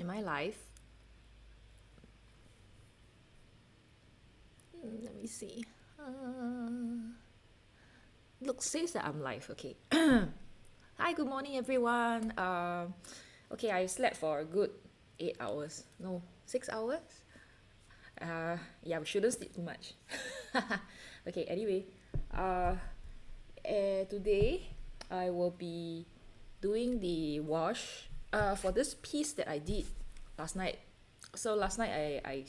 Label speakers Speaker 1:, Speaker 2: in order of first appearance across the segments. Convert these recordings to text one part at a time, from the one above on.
Speaker 1: Am I live? Let me see. Look, says that I'm live. Okay. Hi, good morning, everyone. Okay, I slept for a good 8 hours. No, 6 hours. Yeah, we shouldn't sleep too much. Okay. Anyway, uh, today I will be doing the wash. For this piece that I did last night. So last night I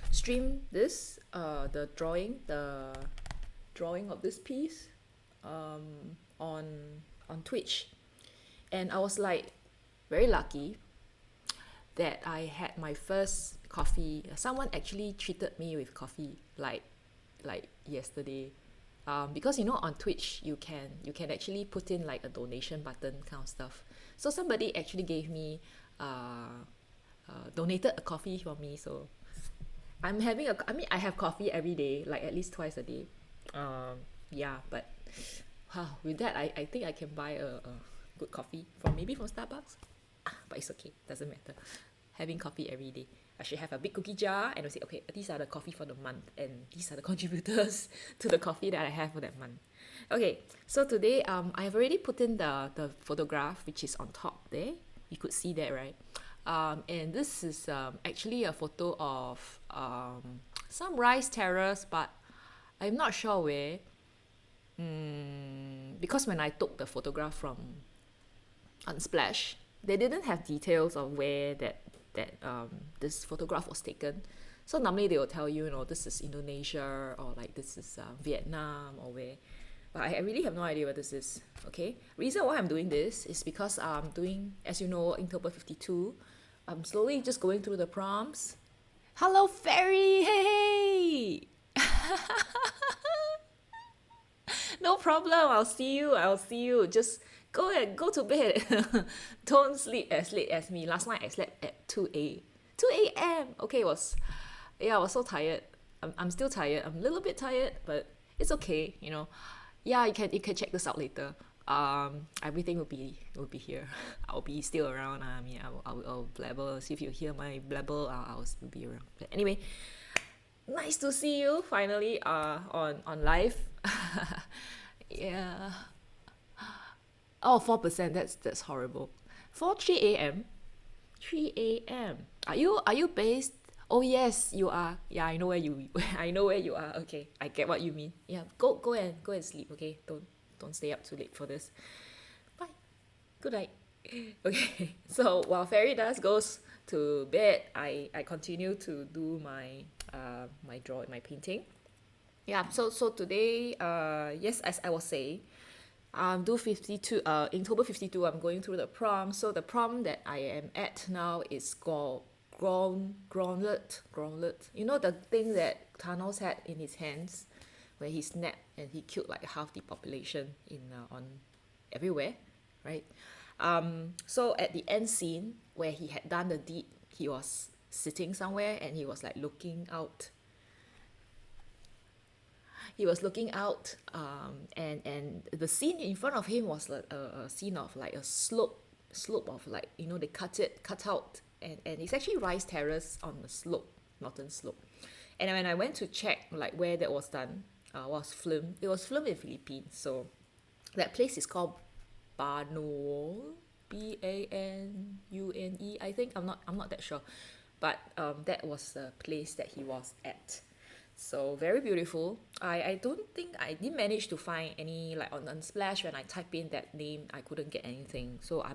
Speaker 1: stream this the drawing of this piece on Twitch, and I was like very lucky that I had my first coffee. Someone actually treated me with coffee like yesterday. Because on Twitch you can actually put in like a donation button kind of stuff. So somebody actually gave me donated a coffee for me. So I have coffee every day, like at least twice a day. Yeah, but with that, I think I can buy a good coffee maybe from Starbucks. But it's okay, doesn't matter. Having coffee every day. I should have a big cookie jar and I'll say, okay, these are the coffee for the month and these are the contributors to the coffee that I have for that month. Okay, so today I have already put in the photograph which is on top there. You could see that, right? And this is actually a photo of some rice terrace, but I'm not sure where. Because when I took the photograph from Unsplash, they didn't have details of where that this photograph was taken. So normally they will tell you, this is Indonesia or like this is Vietnam or where. But I really have no idea what this is. Okay. Reason why I'm doing this is because I'm doing, as you know, Inktober 52. I'm slowly just going through the prompts. Hello, Fairy! Hey! No problem. I'll see you. I'll see you. Just go and go to bed. Don't sleep as late as me. Last night I slept at 2 a.m. Okay, I was so tired. I'm still tired. I'm a little bit tired, but it's okay. Yeah, you can check this out later. Everything will be here. I'll be still around. I mean, I'll blabber. See if you hear my blabber. I'll still be around. But anyway, nice to see you finally. On live. Yeah. Oh, 4%. That's horrible. 3 a.m. 3 a.m. Are you based? Oh yes, you are. Yeah, I know where you. I know where you are. Okay, I get what you mean. Yeah, go and sleep. Okay, don't stay up too late for this. Bye. Good night. Okay. So while Fairy Dust goes to bed, I continue to do my painting. Yeah. So today, yes, as I was saying, do 52 October 52. I'm going through the prompt. So the prompt that I am at now is called Gauntlet. You know the thing that Thanos had in his hands, where he snapped and he killed like half the population in on everywhere, right? So at the end scene where he had done the deed, he was sitting somewhere and he was like looking out. He was looking out, and the scene in front of him was a scene of like a slope of, like, they cut out, and it's actually rice terrace on the slope, mountain slope. And when I went to check like where that was done, it was filmed in Philippines. So that place is called Banul, Banune. I think I'm not that sure, but that was the place that he was at. So very beautiful. I don't think I didn't manage to find any, like on Unsplash. When I type in that name, I couldn't get anything. So I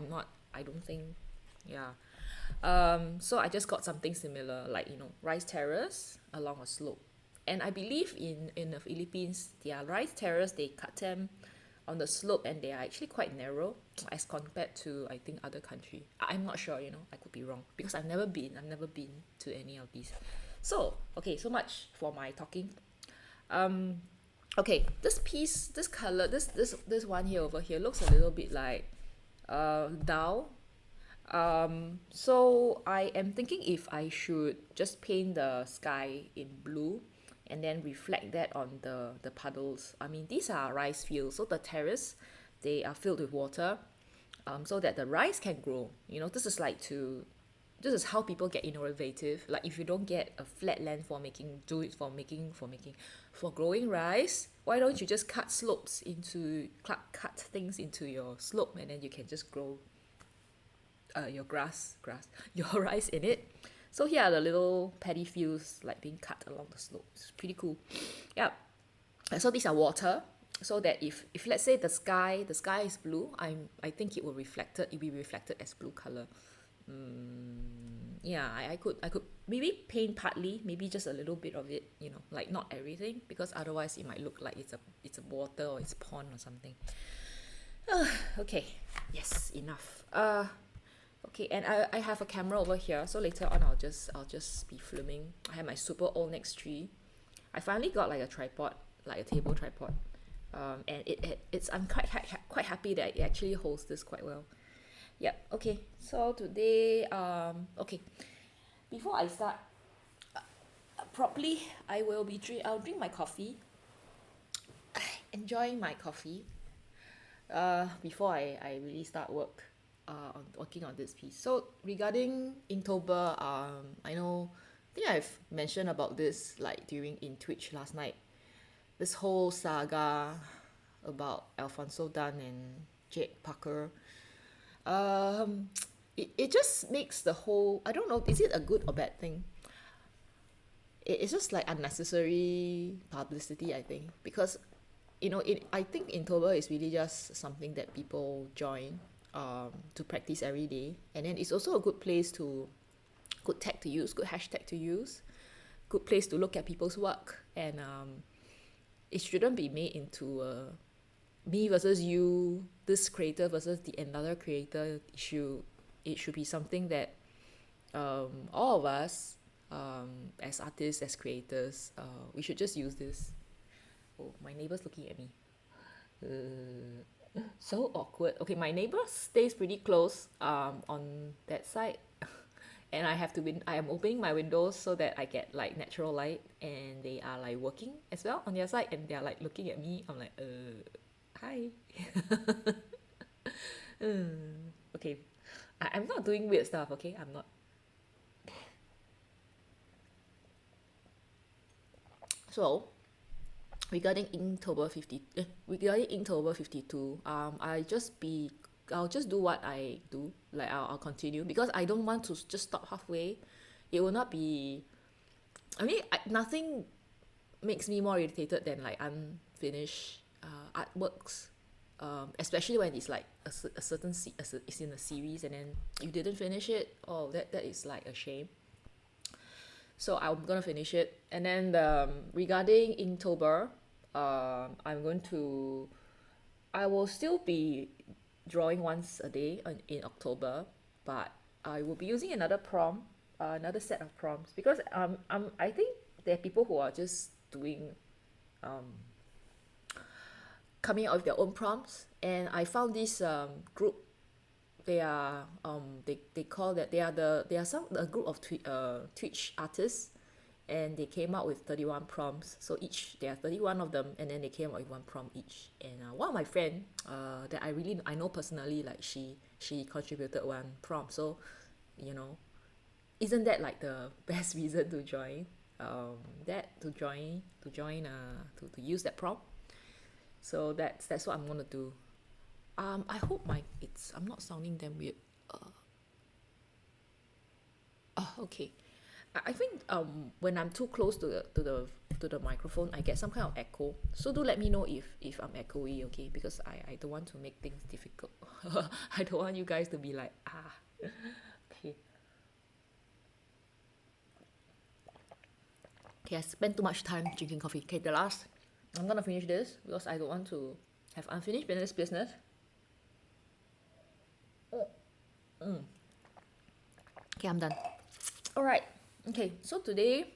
Speaker 1: don't think, yeah. So I just got something similar, like, rice terrace along a slope. And I believe in the Philippines, their rice terrace, they cut them on the slope and they are actually quite narrow as compared to, I think, other country. I'm not sure, I could be wrong because I've never been to any of these. So okay, so much for my talking. Okay, this piece, this color, this one here over here looks a little bit like dull. So I am thinking if I should just paint the sky in blue and then reflect that on the puddles. I mean, these are rice fields, so the terrace, they are filled with water. so that the rice can grow. You know, this is how people get innovative. Like if you don't get a flat land for making, do it for growing rice. Why don't you just cut things into your slope, and then you can just grow your your rice in it. So here are the little paddy fields like being cut along the slope. It's pretty cool. Yeah. And so these are water. So that if let's say the sky is blue, I think it will be reflected as blue color. Yeah, I could maybe paint partly, maybe just a little bit of it, you know, like not everything, because otherwise it might look like it's a water or it's a pond or something. Okay, yes, enough. Okay, and I have a camera over here, so later on I'll just be filming. I have my super old Nex tree. I finally got like a tripod, like a table tripod, and it's I'm quite happy that it actually holds this quite well. Yep. Okay. So today, okay, before I start properly, I'll drink my coffee, enjoying my coffee, before I really start working on this piece. So regarding Inktober, I think I've mentioned about this like during in Twitch last night. This whole saga about Alfonso Dunn and Jake Parker. It just makes the whole, I don't know, is it a good or bad thing? It's just like unnecessary publicity, I think, because I think Inktober is really just something that people join to practice every day, and then it's also a good place good tag to use, good hashtag to use, good place to look at people's work, and it shouldn't be made into me versus you, this creator versus the another creator issue. It should be something that all of us, as artists, as creators, we should just use this. Oh, my neighbor's looking at me. So awkward. Okay, my neighbor stays pretty close on that side, and I am opening my windows so that I get like natural light, and they are like working as well on their side, and they're like looking at me. I'm like, hi. Okay, I'm not doing weird stuff, okay? I'm not. So, regarding Inktober 52, I'll just do what I do. Like I'll continue, because I don't want to just stop halfway. It will not be. I mean, nothing makes me more irritated than like unfinished artworks, especially when it's like a certain it's in a series and then you didn't finish it. Oh, that is like a shame. So I'm gonna finish it, and then regarding Inktober, I will still be drawing once a day in October, but I will be using another set of prompts, because I think there are people who are just doing coming out with their own prompts, and I found this group. They are they call that they are a group of Twitch artists, and they came out with 31 prompts. So there are 31 of them, and then they came out with one prompt each. And one of my friend that I know personally, like she contributed one prompt. So isn't that like the best reason to join? To use that prompt. So that's what I'm gonna do. I hope I'm not sounding damn weird. Okay. I think when I'm too close to the microphone, I get some kind of echo. So do let me know if I'm echoey, okay? Because I don't want to make things difficult. I don't want you guys to be like, okay. Okay, I spent too much time drinking coffee. Okay, I'm gonna finish this because I don't want to have unfinished business. Okay, I'm done. All right. Okay, so today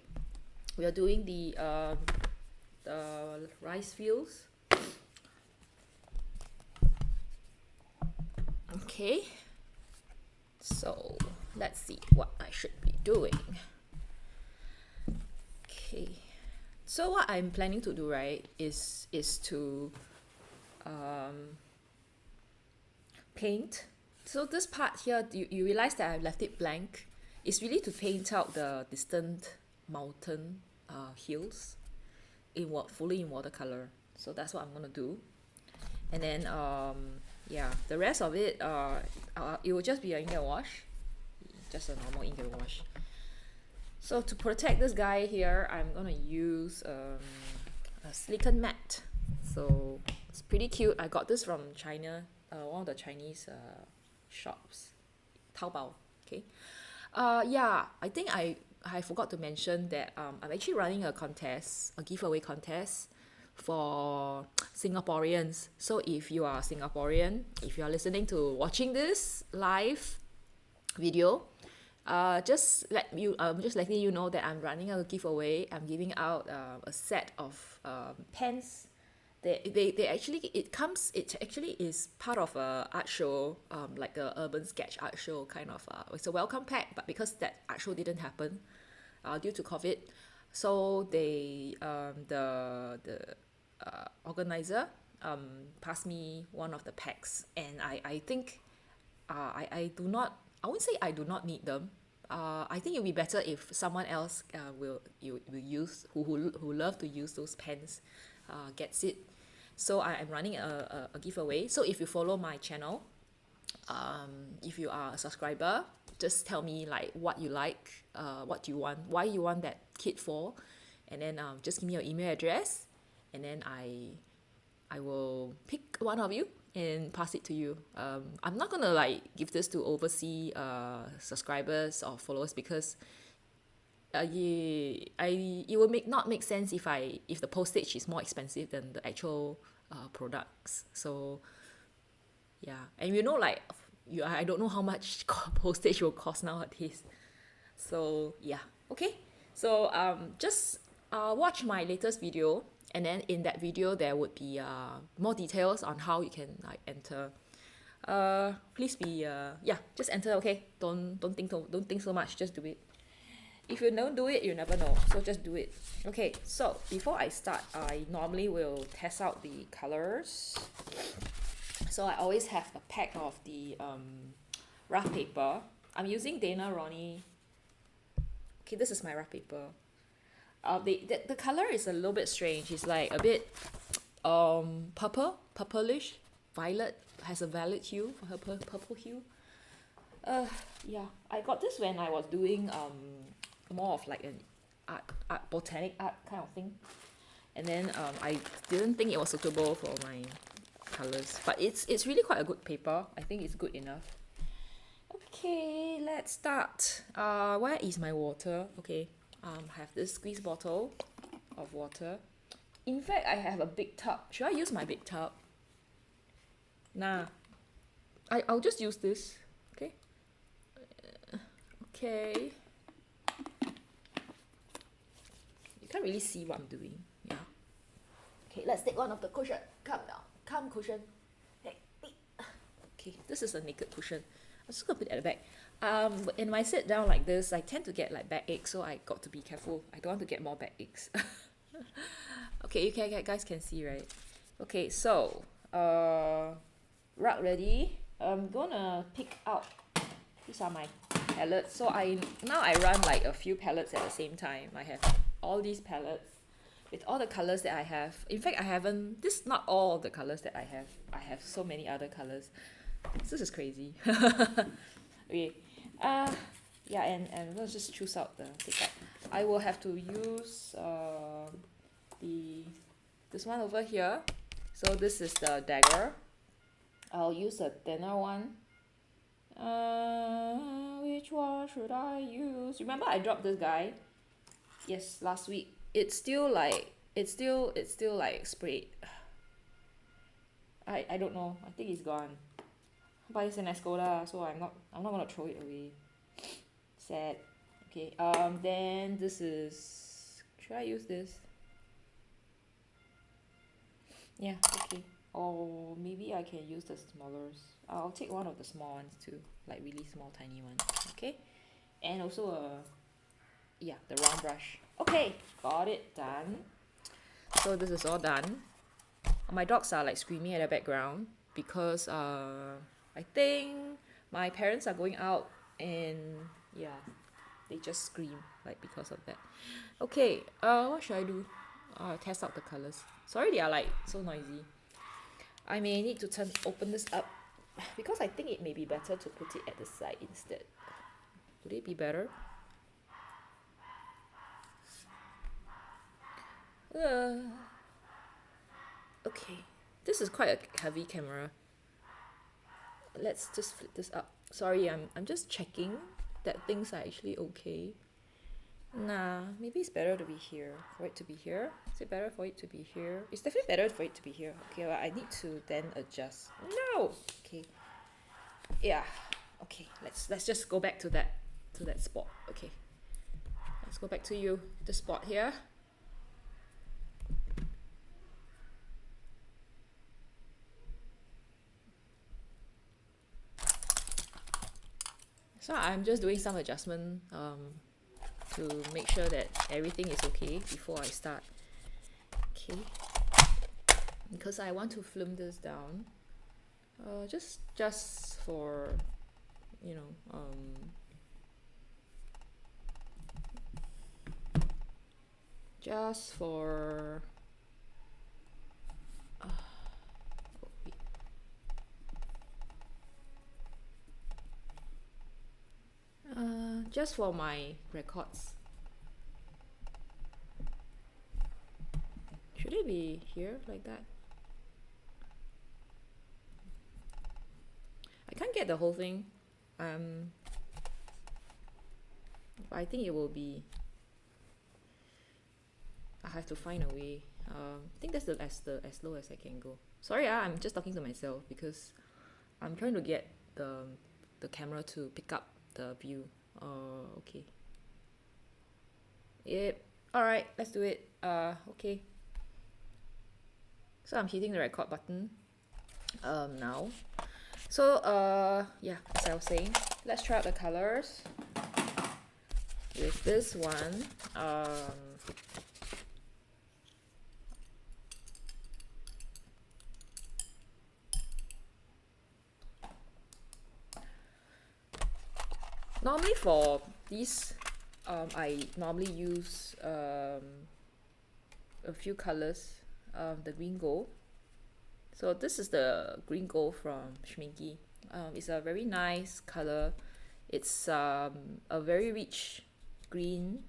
Speaker 1: we are doing the rice fields. Okay, so let's see what I should be doing. Okay, so what I'm planning to do, right, is to paint So this part here, you realize that I've left it blank. It's really to paint out the distant mountain hills in fully in watercolor. So that's what I'm gonna do. And then yeah, the rest of it it will just be an ink and wash, just a normal ink and wash. So to protect this guy here, I'm gonna use a silicone matte. So it's pretty cute. I got this from China, one of the Chinese shops, Taobao. Okay. Yeah, I think I forgot to mention that I'm actually running a contest, a giveaway contest for Singaporeans. So if you are Singaporean, if you are listening to watching this live video, just letting you know that I'm running a giveaway. I'm giving out a set of pens. They actually it actually is part of a art show, like a urban sketch art show kind of. It's a welcome pack, but because that art show didn't happen due to COVID, so they the organizer passed me one of the packs, and I think I won't say I do not need them. I think it'll be better if someone else will use who love to use those pens gets it. So I am running a giveaway. So if you follow my channel, if you are a subscriber, just tell me like what you like, what you want, why you want that kit for, and then just give me your email address, and then I will pick one of you and pass it to you. I'm not gonna like give this to overseas subscribers or followers because it will not make sense if the postage is more expensive than the actual products. So yeah, and you know like I don't know how much postage will cost nowadays. So yeah, okay. So just watch my latest video, and then in that video there would be more details on how you can like enter. Please be yeah, just enter, okay? Don't think so much, just do it. If you don't do it, you never know, so just do it. Okay, so before I start, I normally will test out the colors. So I always have a pack of the rough paper. I'm using Dana Ronnie. Okay, this is my rough paper. The color is a little bit strange. It's like a bit purplish, violet, has a violet hue, purple hue. Yeah, I got this when I was doing more of like an art botanic art kind of thing, and then I didn't think it was suitable for my colors, but it's really quite a good paper. I think it's good enough. Okay, let's start. Where is my water? Okay, I have this squeeze bottle of water. In fact, I have a big tub. Should I use my big tub? Nah, I'll just use this. Okay. Okay. You can't really see what I'm doing. Yeah. Okay, let's take one of the cushion. Come down. Come, cushion. Hey. Okay, this is a naked cushion. I'm just gonna put it at the back. And when I sit down like this, I tend to get like backache, so I got to be careful. I don't want to get more backaches. Okay, guys can see, right? Okay, so rug ready. I'm gonna pick out. These are my palettes. So now I run like a few palettes at the same time. I have all these palettes with all the colors that I have. In fact, this is not all the colors that I have. I have so many other colors. This is crazy. Okay. Yeah, and let's just choose out the take out. I will have to use this one over here. So this is the dagger. I'll use a thinner one. Which one should I use? Remember I dropped this guy? Yes, last week. It's still like sprayed. I don't know. I think it's gone. But it's an Escoda, so I'm not gonna throw it away. Sad. Okay. Then this is. Should I use this? Yeah. Okay. Or maybe I can use the smallers. I'll take one of the small ones too, like really small, tiny ones. Okay. And also the round brush. Okay, got it done. So this is all done. My dogs are like screaming at the background because I think My parents are going out and yeah, they just scream like because of that. Okay, what should I do? Test out the colors. Sorry they are like so noisy. I may need to open this up because I think it may be better to put it at the side instead. Would it be better? Okay, this is quite a heavy camera. Let's just flip this up. Sorry, I'm just checking that things are actually okay. Nah, maybe it's better to be here. For it to be here? Is it better for it to be here? It's definitely better for it to be here. Okay, well, I need to then adjust. No! Okay. Yeah. Okay, let's just go back to that spot. Okay. Let's go back to the spot here. So I'm just doing some adjustment to make sure that everything is okay before I start. Okay, because I want to film this down, just for, you know, just for just for my records. Should it be here like that? I can't get the whole thing. I think it will be. I have to find a way. I think that's as low as I can go. Sorry, I'm just talking to myself because I'm trying to get the camera to pick up the view. Okay. Yep. All right, let's do it. Okay. So I'm hitting the record button now. So yeah, as I was saying, let's try out the colors with this one. Normally for these, I normally use a few colors. The green gold. So this is the green gold from Schmincke. It's a very nice color. It's a very rich green.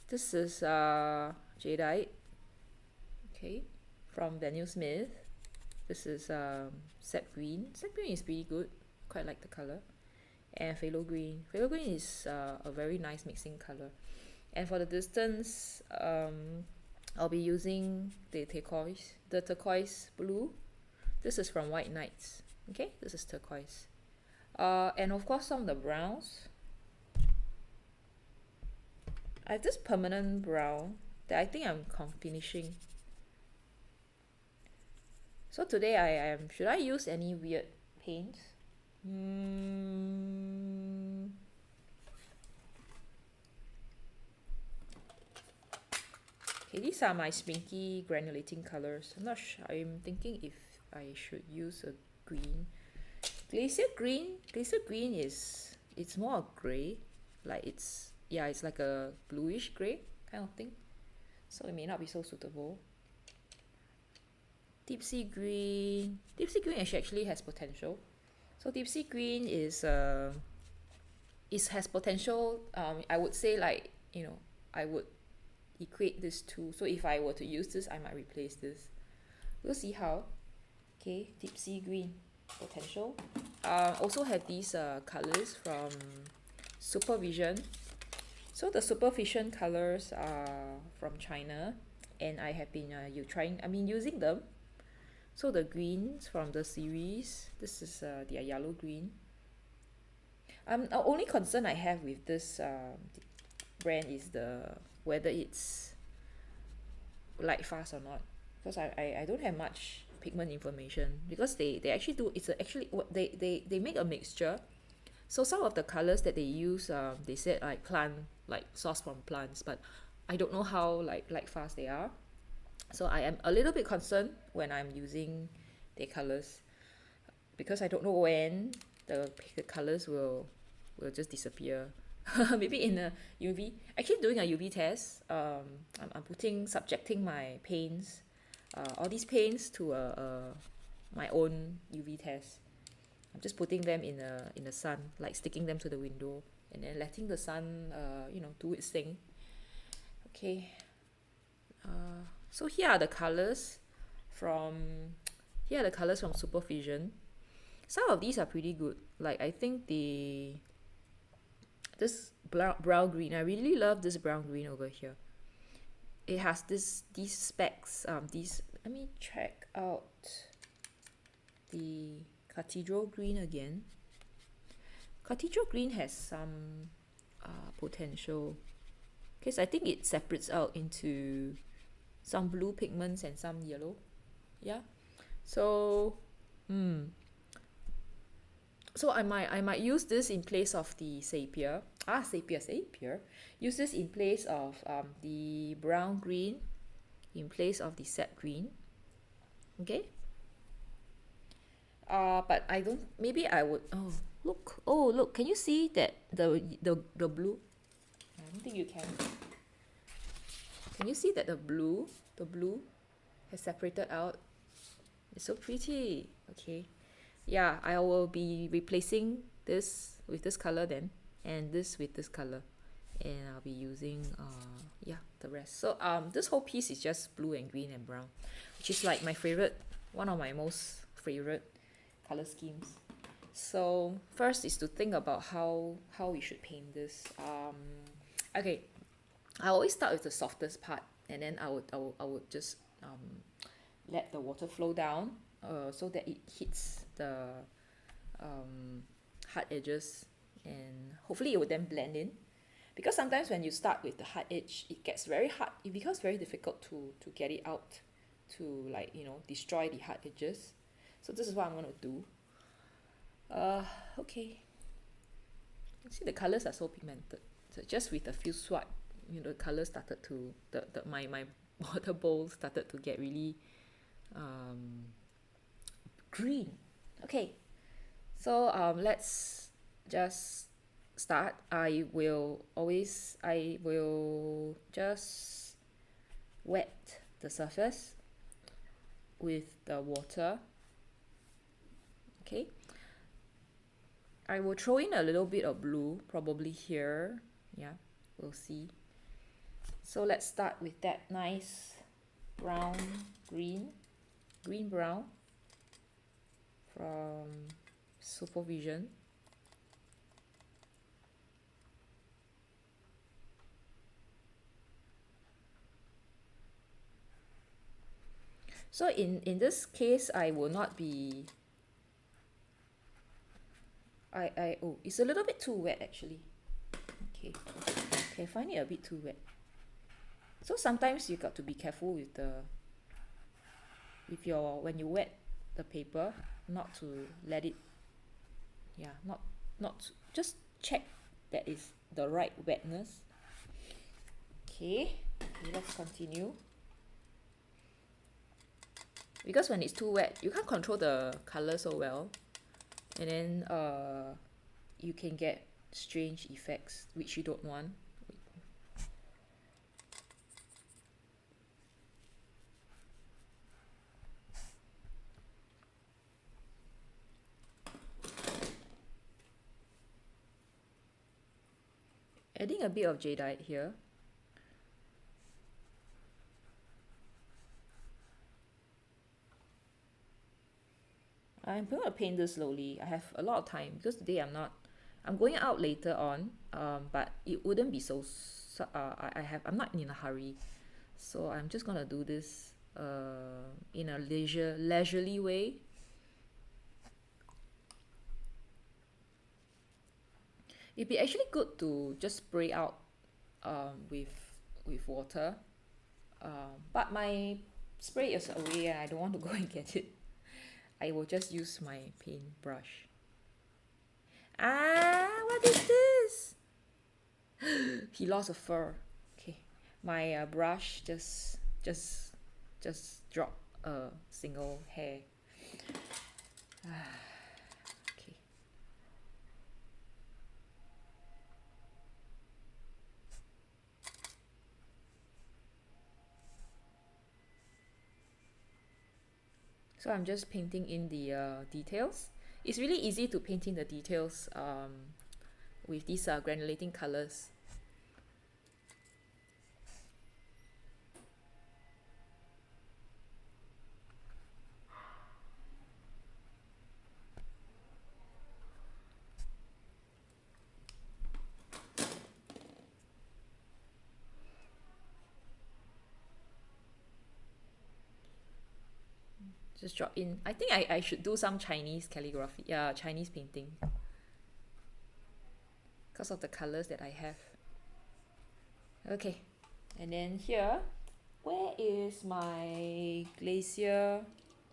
Speaker 1: This is jadeite. Okay, from Daniel Smith. This is sap green. Sap green is pretty good. Quite like the color. And phthalo green. Phthalo green is a very nice mixing color. And for the distance, I'll be using the turquoise blue. This is from White Nights. Okay, this is turquoise. And of course some of the browns. I have this permanent brown that I think I'm finishing. So today I am. Should I use any weird paints? Okay, these are my Schmincke granulating colors. I'm not sure. I'm thinking if I should use a green. Glacier green is, it's more a grey. Like it's like a bluish grey kind of thing. So it may not be so suitable. Deep sea green actually has potential. So deep sea green is has potential. I would say, like, you know, I would equate this to, so if I were to use this, I might replace this. We'll see how. Okay, deep sea green potential. Also have these colors from Vision. So the Vision colors are from China, and I have been using them. So the greens from the series, this is their yellow green. The only concern I have with this brand is whether it's light fast or not, because I don't have much pigment information, because they actually do, they make a mixture. So some of the colors that they use, they said like source from plants, but I don't know how light fast they are. So I am a little bit concerned when I'm using their colors, because I don't know when the colors will just disappear. Maybe in a UV. Actually, doing a UV test. I'm subjecting my paints, all these paints to my own UV test. I'm just putting them in the sun, like sticking them to the window, and then letting the sun, do its thing. Okay. So here are the colors from Supervision. Some of these are pretty good. Like I think this brown green. I really love this brown green over here. It has these specs. Let me check out the Cathedral Green again. Cathedral Green has some potential, because I think it separates out into some blue pigments and some yellow. Yeah. So so I might use this in place of the Sepia. Sepia. Use this in place of the brown green, in place of the sap green. Okay. But I don't. Maybe I would. Oh look! Can you see that the blue? I don't think you can. Can you see that the blue has separated out? It's so pretty. Okay. Yeah, I will be replacing this with this color then, and this with this color, and I'll be using the rest. So this whole piece is just blue and green and brown, which is like my favorite, one of my most favorite color schemes. So first is to think about how we should paint this. Okay, I always start with the softest part, and then I would just let the water flow down, so that it hits the hard edges, and hopefully it will then blend in. Because sometimes when you start with the hard edge, it gets very hard. It becomes very difficult to get it out, to destroy the hard edges. So this is what I'm going to do. Okay. You see the colors are so pigmented. So just with a few swipe, the colors started to my water bowl started to get really green. Okay. So let's just start. I will just wet the surface with the water. Okay. I will throw in a little bit of blue, probably here. Yeah, we'll see. So let's start with that nice brown, green brown from Supervision. So in this case, I will not be it's a little bit too wet actually. Okay, I find it a bit too wet. So sometimes you got to be careful with when you wet the paper, not to let it, not just check that is the right wetness. Okay, let's continue. Because when it's too wet, you can't control the color so well, and then you can get strange effects which you don't want. Adding a bit of jadeite here. I'm going to paint this slowly. I have a lot of time because today I'm going out later on, but it wouldn't be I'm not in a hurry, so I'm just gonna do this in a leisurely way. It'd be actually good to just spray out with water, but my spray is away and I don't want to go and get it. I will just use my paintbrush. What is this? He lost a fur. Okay, my brush just dropped a single hair. Okay, So I'm just painting in the details. It's really easy to paint in the details with these granulating colors. Just drop in. I think I should do some Chinese calligraphy, Chinese painting, because of the colors that I have. Okay, and then here, where is my glacier?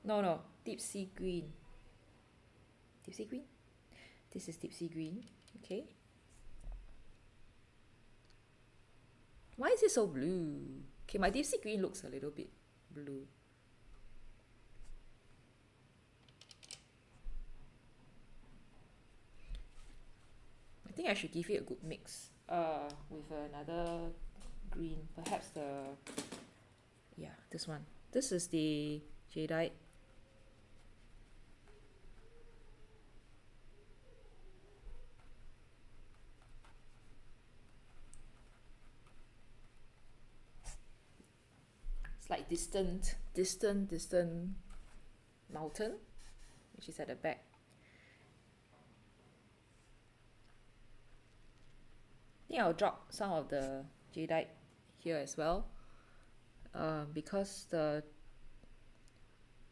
Speaker 1: No, deep sea green. Deep sea green? This is deep sea green. Okay. Why is it so blue? Okay, my deep sea green looks a little bit blue. I think I should give it a good mix with another green, perhaps this one. This is the jadeite. It's like distant mountain, which is at the back. I think I'll drop some of the jadeite here as well, because the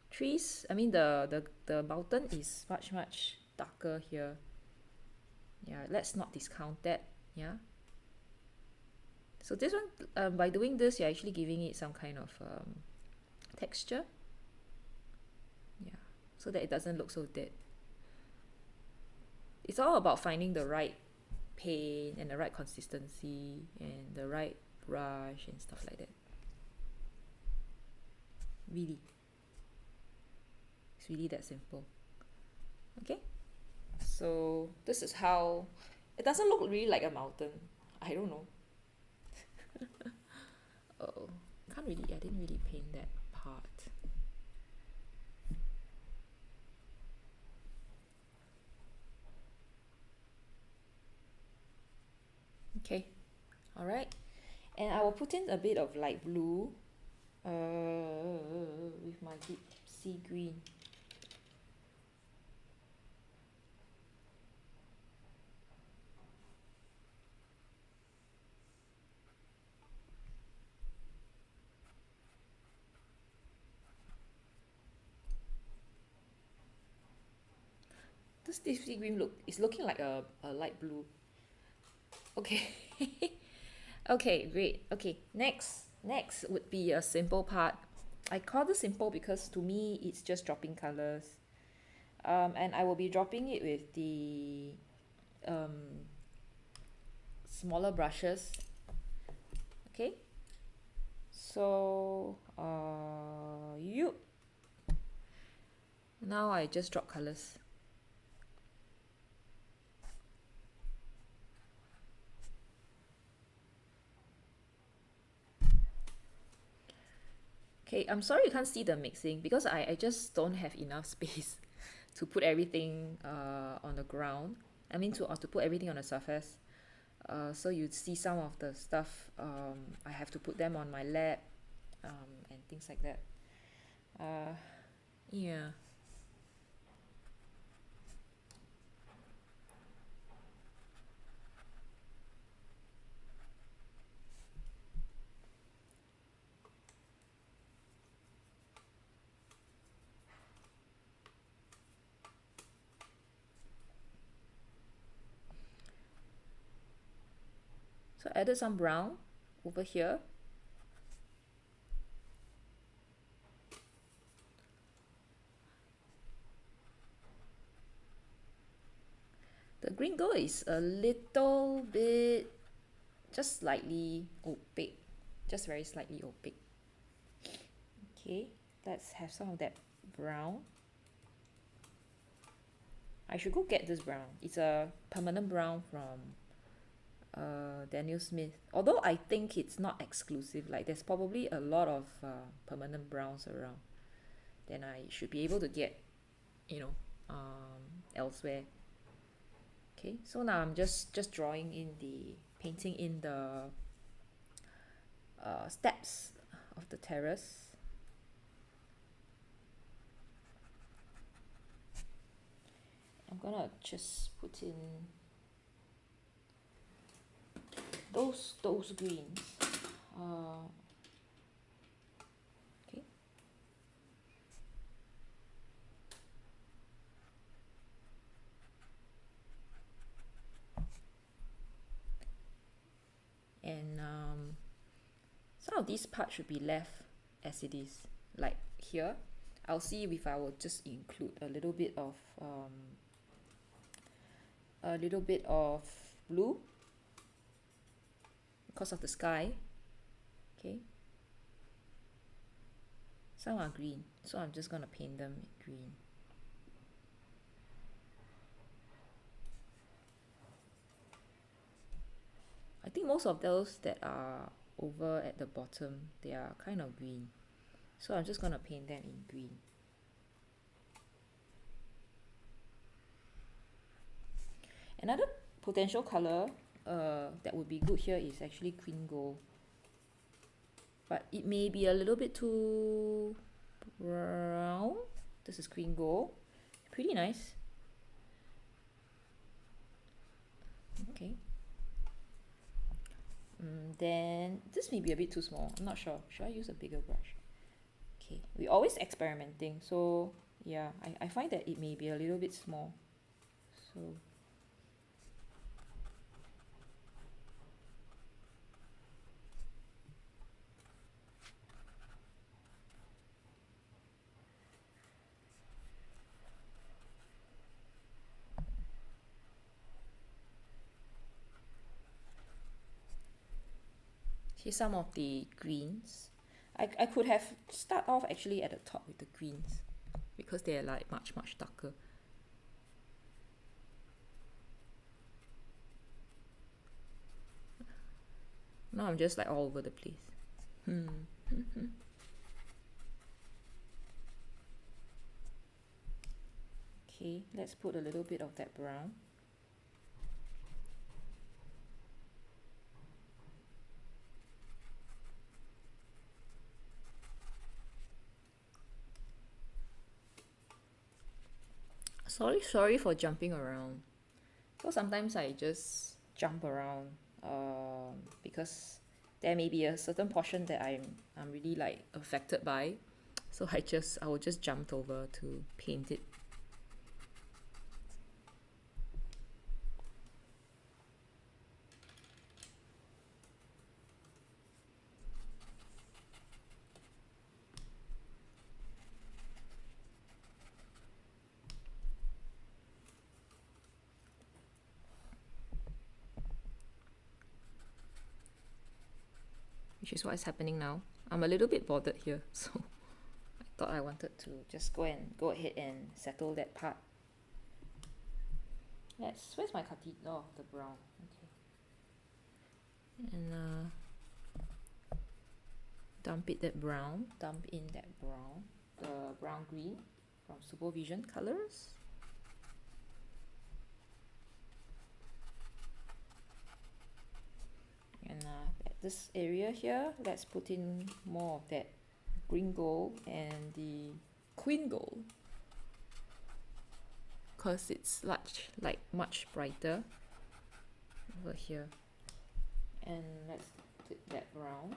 Speaker 1: trees, I mean the mountain is much darker here. Yeah, let's not discount that. Yeah. So this one, by doing this, you're actually giving it some kind of texture. Yeah, so that it doesn't look so dead. It's all about finding the right paint and the right consistency and the right brush and stuff like that. Really, it's really that simple. Okay, so this is how it doesn't look really like a mountain. I don't know. Oh, I didn't really paint that part. Okay, all right, and I will put in a bit of light blue with my deep sea green. This deep sea green is looking like a light blue. Okay. Okay, great. Okay, next would be a simple part. I call this simple because to me it's just dropping colors, and I will be dropping it with the smaller brushes. Okay, so now I just drop colors. Okay, I'm sorry you can't see the mixing because I just don't have enough space to put everything on the ground. I mean to put everything on the surface. So you see some of the stuff, I have to put them on my lap and things like that. Yeah. So I added some brown over here. The green gold is a little bit, just slightly opaque, just very slightly opaque. Okay, let's have some of that brown. I should go get this brown. It's a permanent brown from Daniel Smith. Although I think it's not exclusive, like there's probably a lot of permanent browns around. then I should be able to get, you know, elsewhere. Okay, so now I'm just drawing in the, painting in the steps of the terrace. I'm gonna just put in those greens. Okay. And some of these parts should be left as it is. Like here, I'll see if I will just include a little bit of blue because of the sky. Okay. Some are green, so I'm just gonna paint them green. I think most of those that are over at the bottom, they are kind of green. So I'm just gonna paint them in green. Another potential color that would be good here is actually green gold. But it may be a little bit too brown. This is green gold. Pretty nice. Okay. Then this may be a bit too small. I'm not sure. Should I use a bigger brush? Okay. We're always experimenting. So yeah, I find that it may be a little bit small. So here's some of the greens. I could have start off actually at the top with the greens because they're like much darker. Now I'm just like all over the place. Okay, let's put a little bit of that brown. Sorry for jumping around. So sometimes I just jump around because there may be a certain portion that I'm really like affected by. So I will just jump over to paint it. Which is what is happening now. I'm a little bit bothered here, so I thought I wanted to just go ahead and settle that part. Where's my cutting? Oh, the brown. Okay. And dump in that brown, the brown green from Vision Colors. And at this area here, let's put in more of that green gold and the queen gold, because it's much brighter over here. And let's put that brown.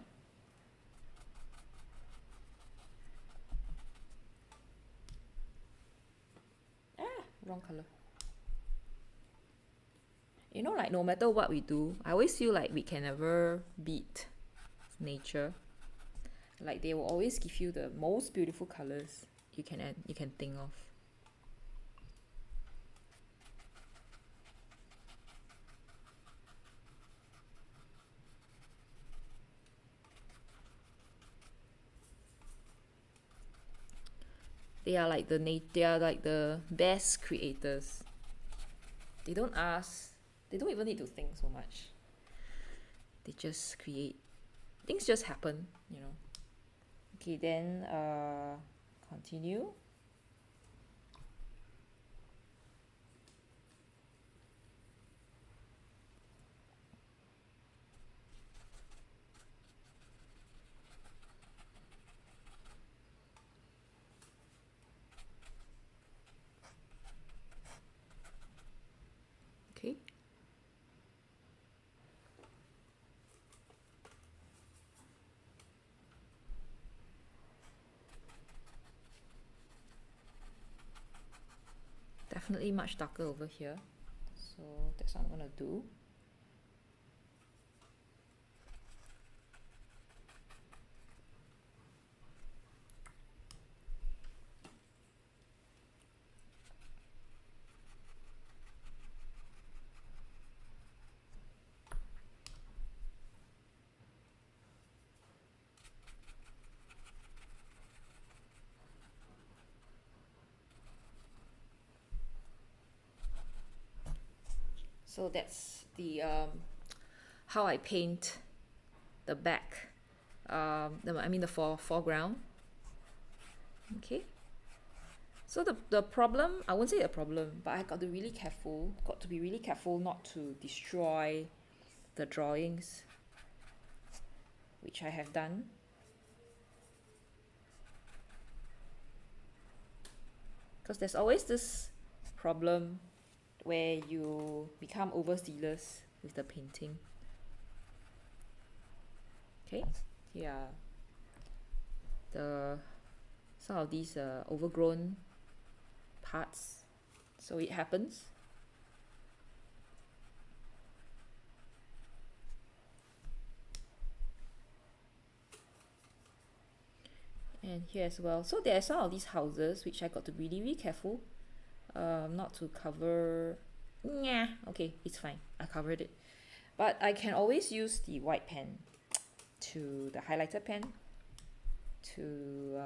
Speaker 1: Wrong color. You know, like no matter what we do, I always feel like we can never beat nature. Like they will always give you the most beautiful colors you can think of. They are like the best creators. They don't even need to think so much. They just create. Things just happen, you know. Okay, then Continue. Okay. Definitely much darker over here. So that's what I'm gonna do. So that's the how I paint the back, I mean the foreground. Okay. So the problem, I won't say a problem, but I got to be really careful not to destroy the drawings, which I have done. Because there's always this problem where you become overzealous with the painting. Okay, here are some of these overgrown parts, so it happens. And here as well. So there are some of these houses which I got to be really careful not to cover. Yeah, okay, it's fine, I covered it, but I can always use the white pen, the highlighter pen, to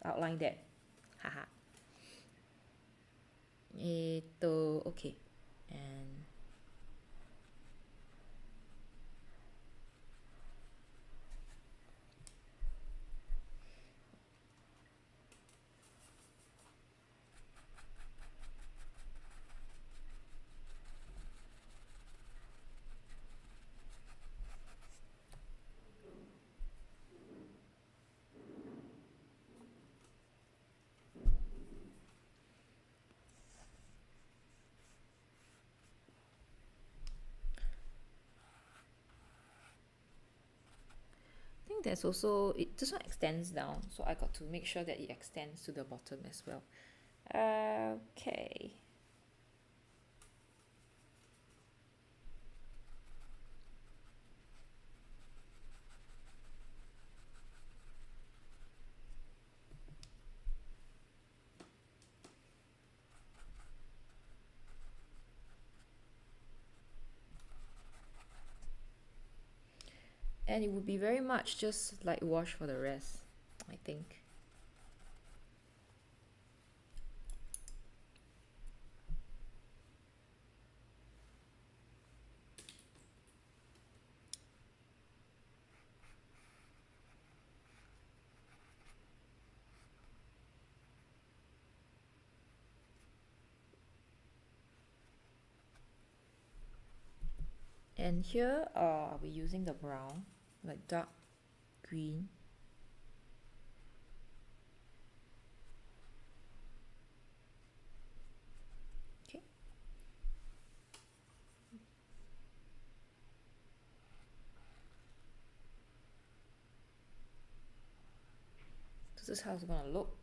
Speaker 1: outline that. Haha. Okay, and I think there's also, this one extends down, so I got to make sure that it extends to the bottom as well. Okay. And it would be very much just light wash for the rest, I think. And here I'll be using the brown, like dark green. Okay. So this is how it's gonna look.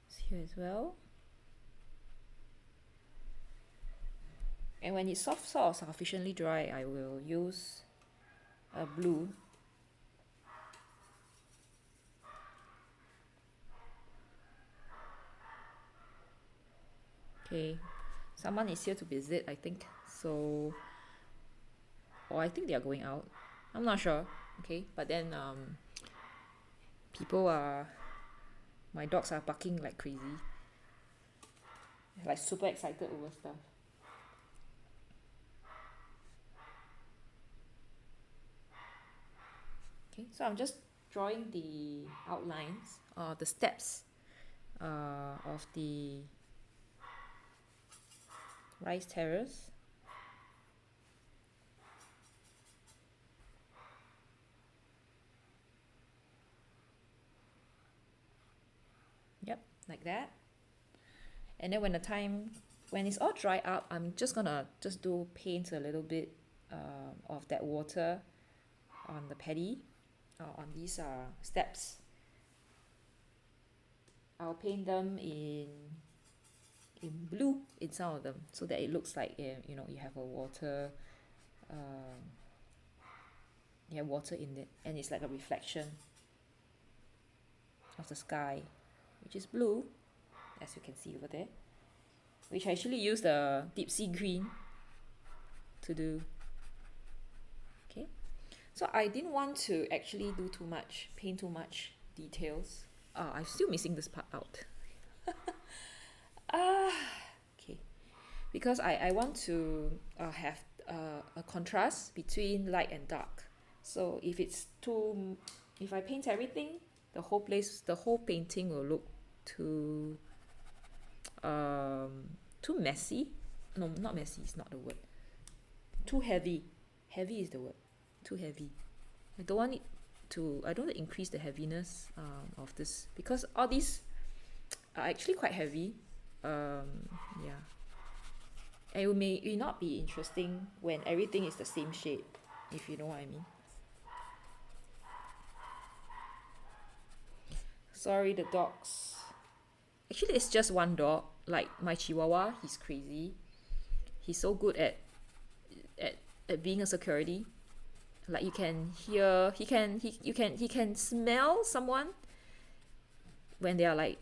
Speaker 1: It's here as well. And when it's sort of sufficiently dry, I will use a blue. Okay, someone is here to visit, I think. So, or I think they are going out. I'm not sure. Okay, but then my dogs are barking like crazy. Like super excited over stuff. Okay, so I'm just drawing the outlines or the steps of the rice terrace. Yep, like that. And then when it's all dry up, I'm just gonna do paint a little bit of that water on the paddy, on these steps. I'll paint them in blue in some of them, so that it looks like you know, you have a water, water in it, and it's like a reflection of the sky, which is blue, as you can see over there, which I actually use the deep sea green to do. Okay, so I didn't want to actually paint too much details. I'm still missing this part out. Okay, because I want to have a contrast between light and dark. So if I paint everything, the whole painting will look too messy. No, not messy, it's not the word. Too heavy. Heavy is the word. Too heavy. I don't want to increase the heaviness of this, because all these are actually quite heavy. Yeah. And it may not be interesting when everything is the same shade, if you know what I mean. Sorry, the dogs. Actually, it's just one dog. Like my Chihuahua, he's crazy. He's so good at being a security. Like you can hear, he can smell someone when they are like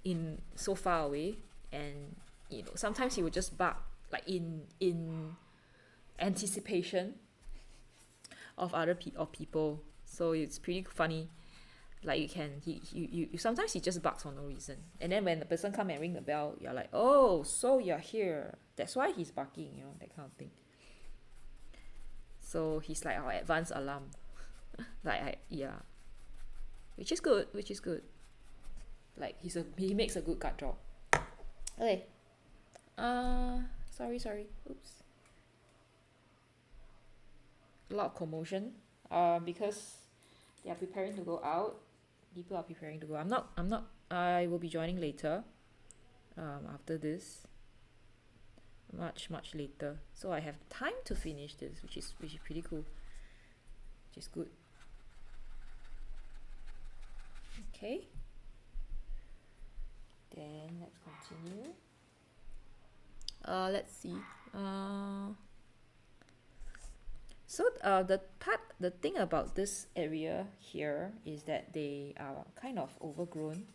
Speaker 1: in so far away, and you know, sometimes he would just bark like in anticipation of people. So it's pretty funny. Like you sometimes he just barks for no reason, and then when the person come and ring the bell, you're like, oh, so you're here, that's why he's barking, you know, that kind of thing. So he's like our advanced alarm. Which is good. Like he makes a good guard dog. Okay. Sorry. Oops. A lot of commotion. Because they are preparing to go out. People are preparing to go. I will be joining later. After this. Much later. So I have time to finish this, which is pretty cool. Which is good. Okay. Then let's continue. Let's see. So the thing about this area here is that they are kind of overgrown.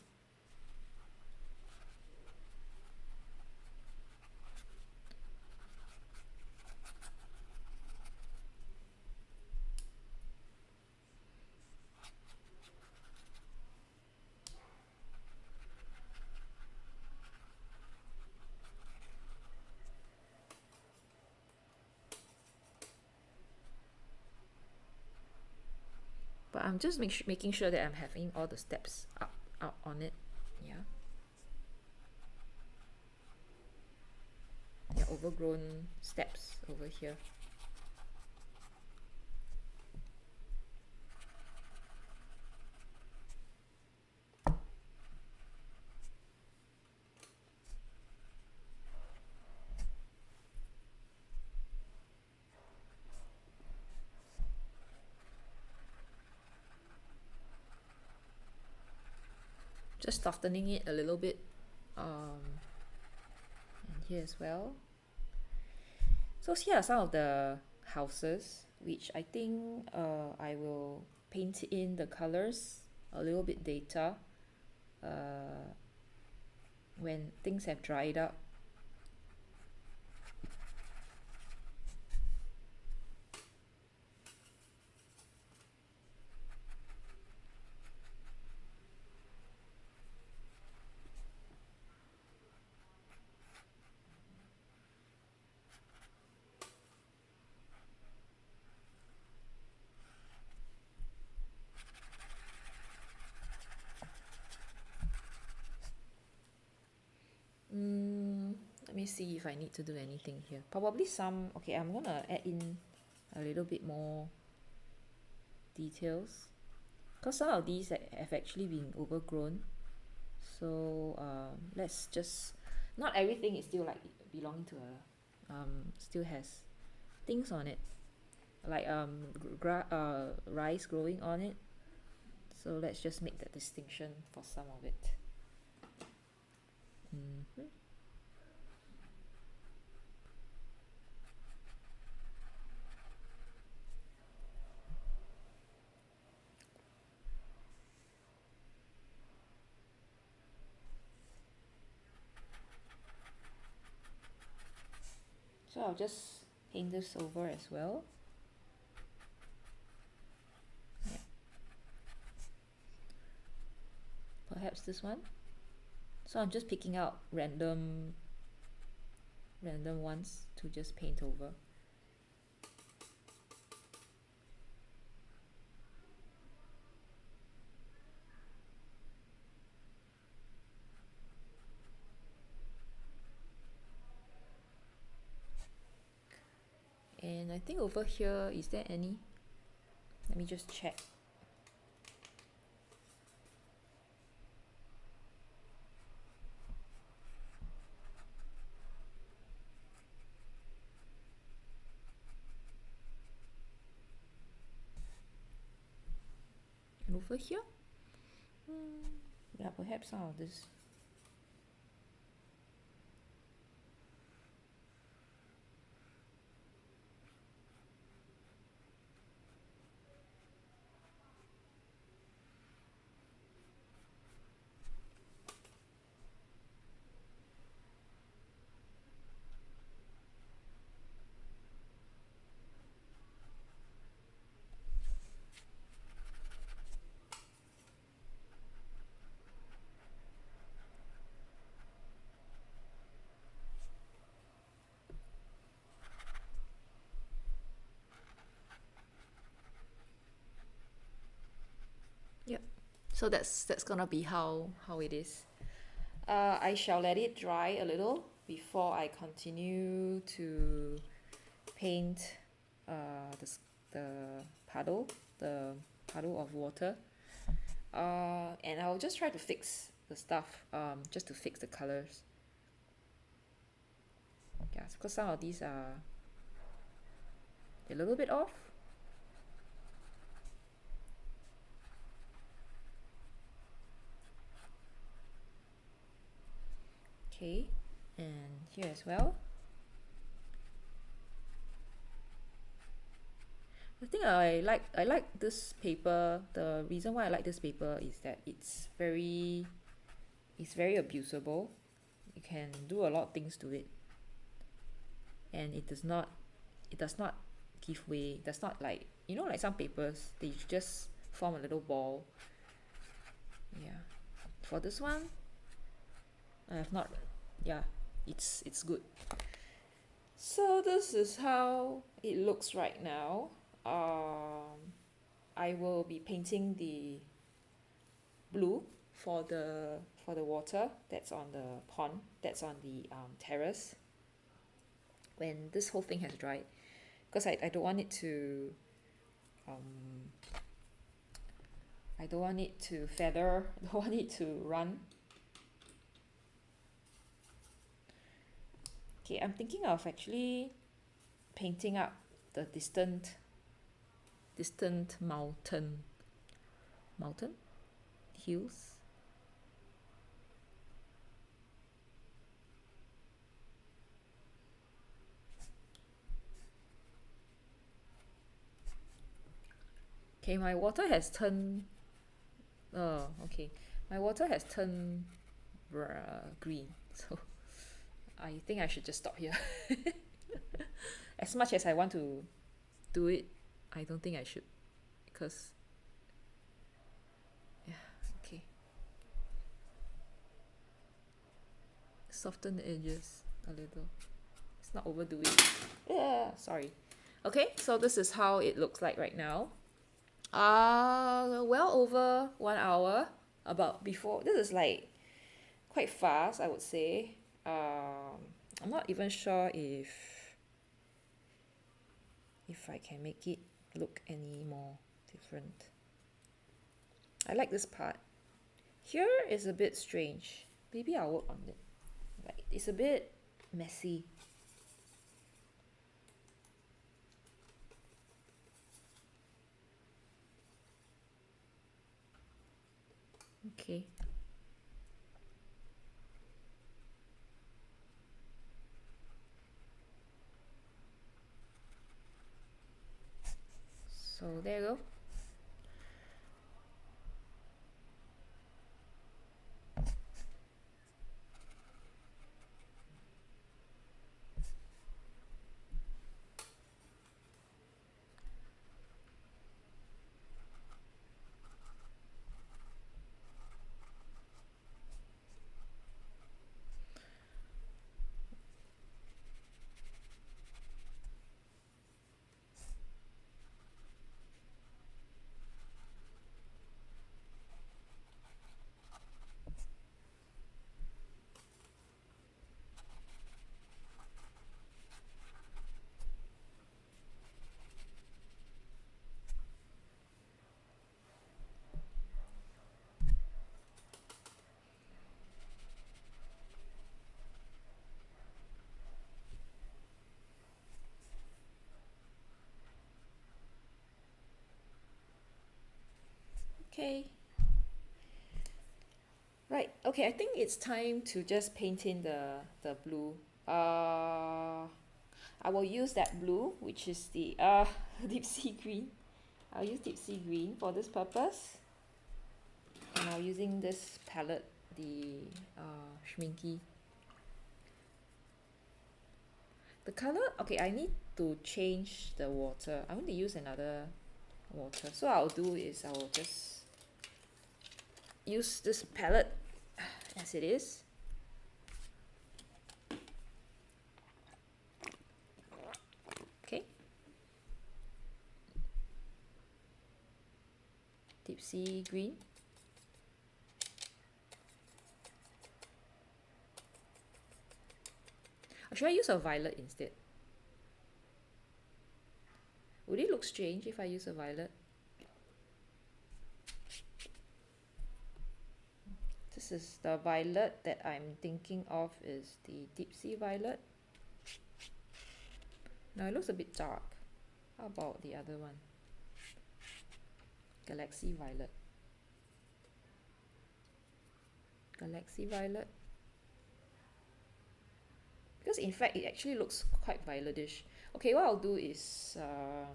Speaker 1: But I'm just making sure that I'm having all the steps up on it. Yeah. Yeah, overgrown steps over here. Just softening it a little bit, and here as well. So here are some of the houses, which I think I will paint in the colors a little bit later, when things have dried up. me see if I need to do anything here. Probably some, okay, I'm gonna add in a little bit more details because some of these have actually been overgrown. So let's just, not everything is still like belonging to a, still has things on it, like rice growing on it. So let's just make that distinction for some of it. So I'll just paint this over as well. Yeah. Perhaps this one. So I'm just picking out random ones to just paint over. And I think over here, is there any? Let me just check. And over here? Yeah, perhaps some of this. Yep. So that's gonna be how it is. I shall let it dry a little before I continue to paint the puddle of water. And I'll just try to fix the stuff, just to fix the colors. Yeah, because some of these are a little bit off. Okay, and here as well. I think I like this paper. The reason why I like this paper is that it's very abusable. You can do a lot of things to it, and it does not give way. It does not, like, you know, like some papers, they just form a little ball. Yeah, for this one I have not. Yeah, it's good. So this is how it looks right now. I will be painting the blue for the water that's on the pond, that's on the terrace, when this whole thing has dried, because I don't want it to I don't want it to feather, I don't want it to run. Okay, I'm thinking of actually painting up the distant mountain hills. Okay, my water has turned my water has turned green, so I think I should just stop here. As much as I want to do it, I don't think I should, because yeah, okay. Soften the edges a little. It's not overdoing. Yeah, sorry. Okay, so this is how it looks like right now. Well over 1 hour. About before, this is like quite fast, I would say. I'm not even sure if I can make it look any more different. I like this part. Here is a bit strange. Maybe I'll work on it. Like, it's a bit messy. Okay. So there you go. Okay. Right, okay, I think it's time to just paint in the blue. I will use that blue, which is the deep sea green. I'll use deep sea green for this purpose. And I'm using this palette, the Schmincke. The color, okay, I need to change the water. I want to use another water. So what I'll do is I will just use this palette as it is. Okay. Deep sea green. Or should I use a violet instead? Would it look strange if I use a violet? This is the violet that I'm thinking of, is the deep sea violet. Now it looks a bit dark. How about the other one? Galaxy violet. Galaxy violet. Because in fact it actually looks quite violetish. Okay, what I'll do is how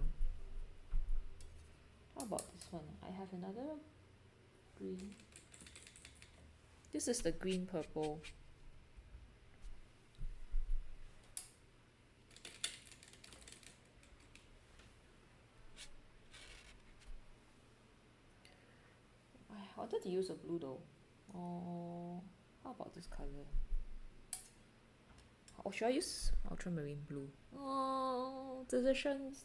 Speaker 1: about this one? I have another green. This is the green purple. I wanted to use a blue though. Oh, how about this color? Or should I use ultramarine blue? Oh, decisions.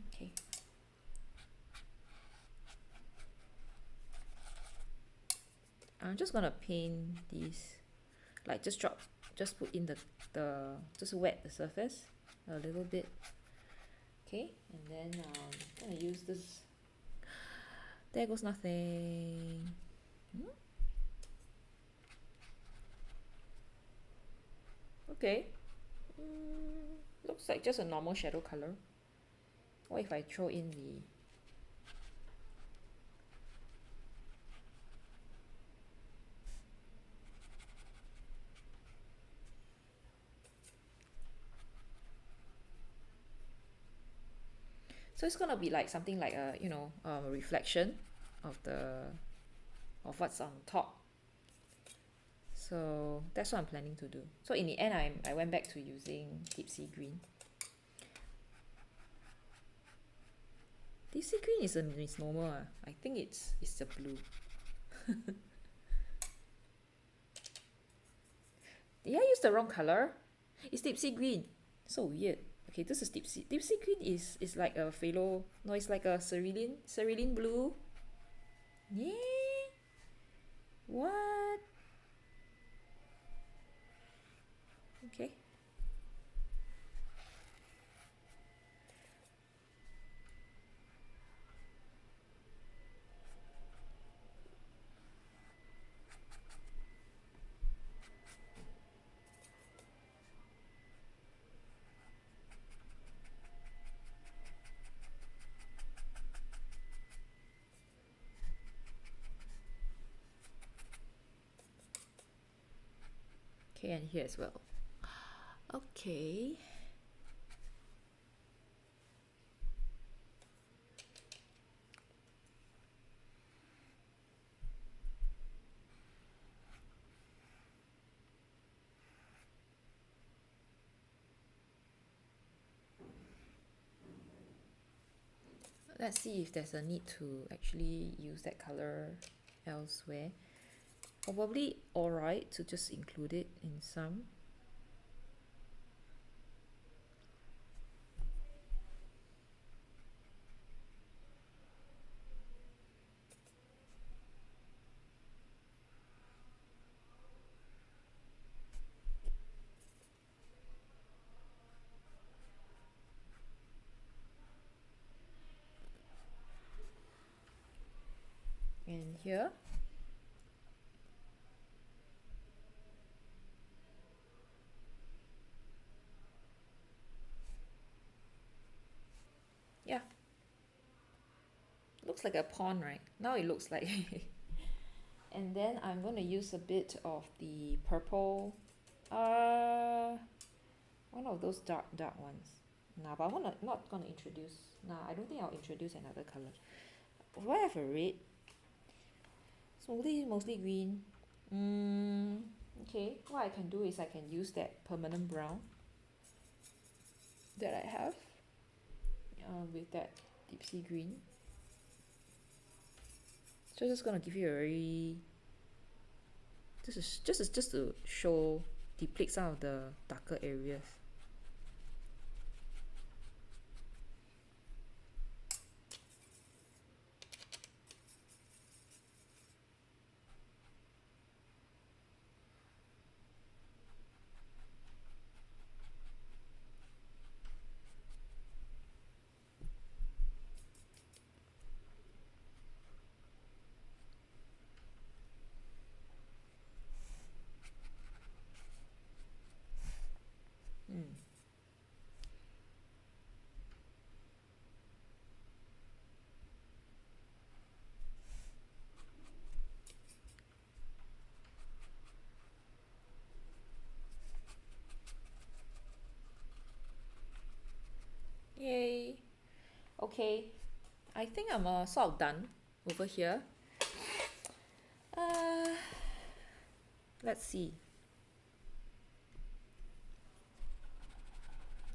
Speaker 1: Okay. I'm just gonna paint these, like just put in just wet the surface a little bit. Okay, and then I'm gonna use this. There goes nothing. Okay. Looks like just a normal shadow color. What if I throw in the... So it's gonna be like something like a, a reflection of what's on top. So that's what I'm planning to do. So in the end, I went back to using deep sea green. Deep sea green is a misnomer. I think it's the blue. Did I use the wrong color? It's deep sea green. So weird. Okay, this is deep sea. Deep sea green is like a phthalo. No, it's like a cerulean blue. Yeah. What? Okay. Okay, and here as well. Okay. Let's see if there's a need to actually use that color elsewhere. Probably alright to just include it in some. And here. Yeah. Looks like a pond, right? Now it looks like. And then I'm going to use a bit of the purple. One of those dark ones. Nah, but I'm not gonna introduce. Nah, I don't think I'll introduce another color. Do I have a red? It's mostly green. Okay, what I can do is I can use that permanent brown that I have with that deep sea green. So just gonna give you a very this is just to show depict some of the darker areas. Yay. Okay, I think I'm sort of done over here. Let's see.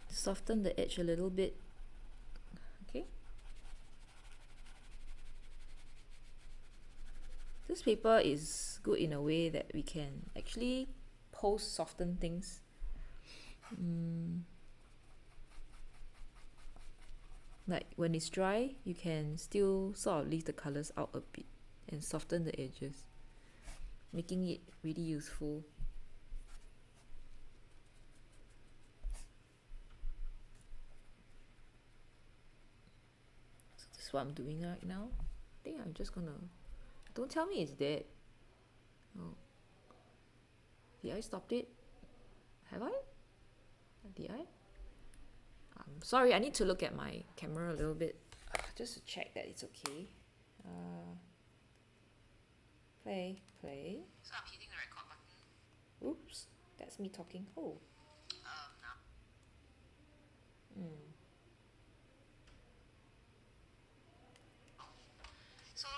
Speaker 1: Soften the edge a little bit. Okay. This paper is good in a way that we can actually post soften things. Like when it's dry, you can still sort of leave the colors out a bit and soften the edges, making it really useful. So this is what I'm doing right now. I think I'm just gonna... Don't tell me it's dead. Oh. Did I stop it? Have I? Did I? Sorry, I need to look at my camera a little bit just to check that it's okay. Play.
Speaker 2: So I'm hitting the record button.
Speaker 1: Oops, that's me talking. Oh.
Speaker 2: Now. So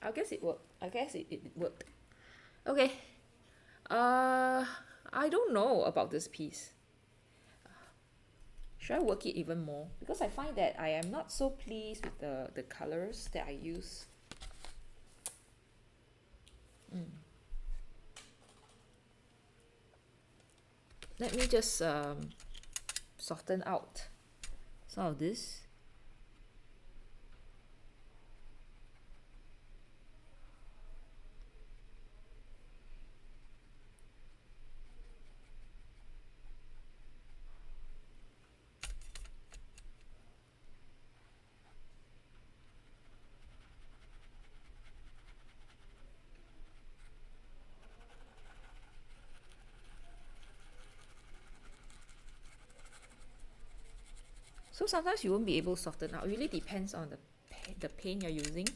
Speaker 1: I guess it worked. I guess it worked. Okay. I don't know about this piece. Should I work it even more? Because I find that I am not so pleased with the colors that I use. Let me just soften out some of this. So sometimes you won't be able to soften out. It really depends on the paint you're using.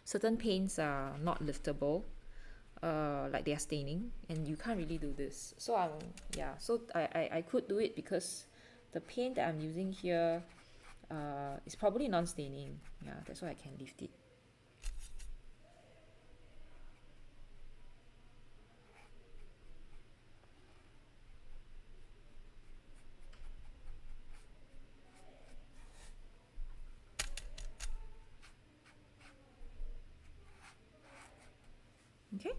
Speaker 1: Certain paints are not liftable, like they are staining, and you can't really do this. So I could do it because the paint that I'm using here is probably non-staining. Yeah, that's why I can lift it. Okay.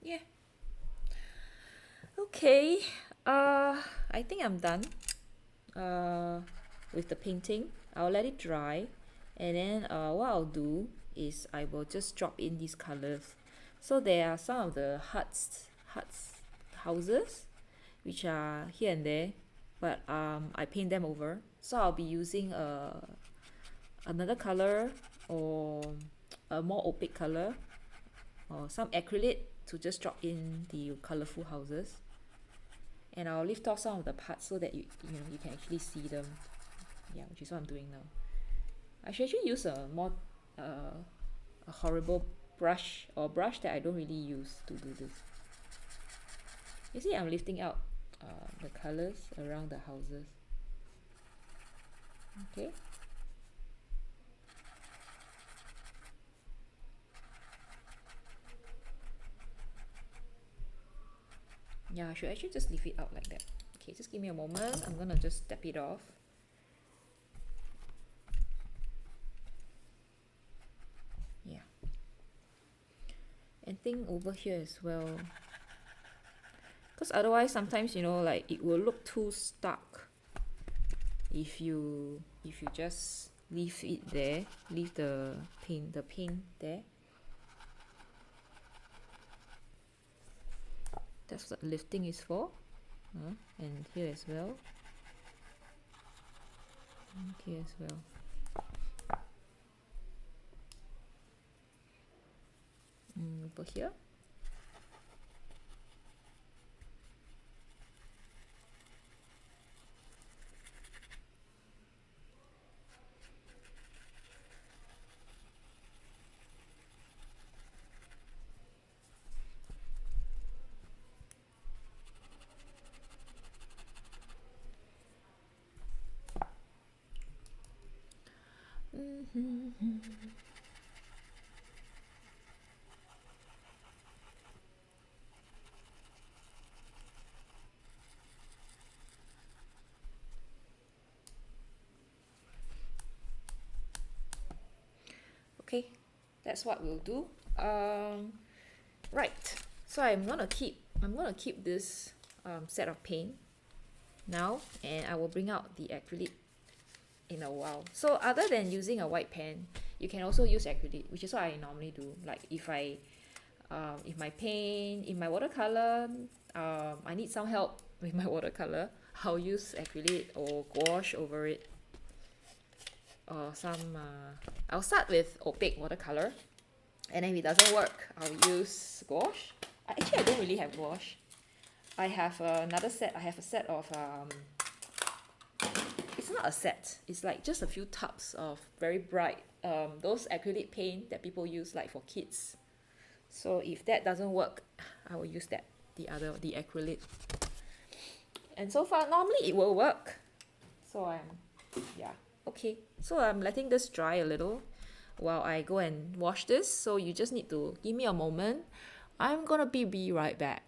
Speaker 1: Yeah. Okay. I think I'm done with the painting. I'll let it dry, and then what I'll do is I will just drop in these colors. So there are some of the houses which are here and there, but I paint them over. So I'll be using another color, or a more opaque color, or some acrylic to just drop in the colorful houses. And I'll lift off some of the parts so that you can actually see them. Yeah, which is what I'm doing now. I should actually use a more a horrible brush, or brush that I don't really use to do this. You see, I'm lifting out the colors around the houses. Okay. Yeah, I should actually just leave it out like that. Okay, just give me a moment. I'm gonna just step it off. Yeah. And think over here as well. Because otherwise sometimes, like it will look too stark if you just leave it there, leave the paint there. That's what lifting is for. And here as well. And here as well. Over here. Okay, that's what we'll do. Right, so I'm gonna keep this set of paint now, and I will bring out the acrylic in a while. So other than using a white pen, you can also use acrylic, which is what I normally do. Like if my watercolor, I need some help with my watercolor, I'll use acrylic or gouache over it. Or I'll start with opaque watercolor, and then if it doesn't work, I'll use gouache. Actually, I don't really have gouache. I have another set. I have a set of it's not a set, it's like just a few tubs of very bright those acrylic paint that people use like for kids. So if that doesn't work, I will use that, the acrylic. And so far normally it will work. So yeah. Okay, so I'm letting this dry a little. while I go and wash this. So you just need to give me a moment. I'm gonna be right back.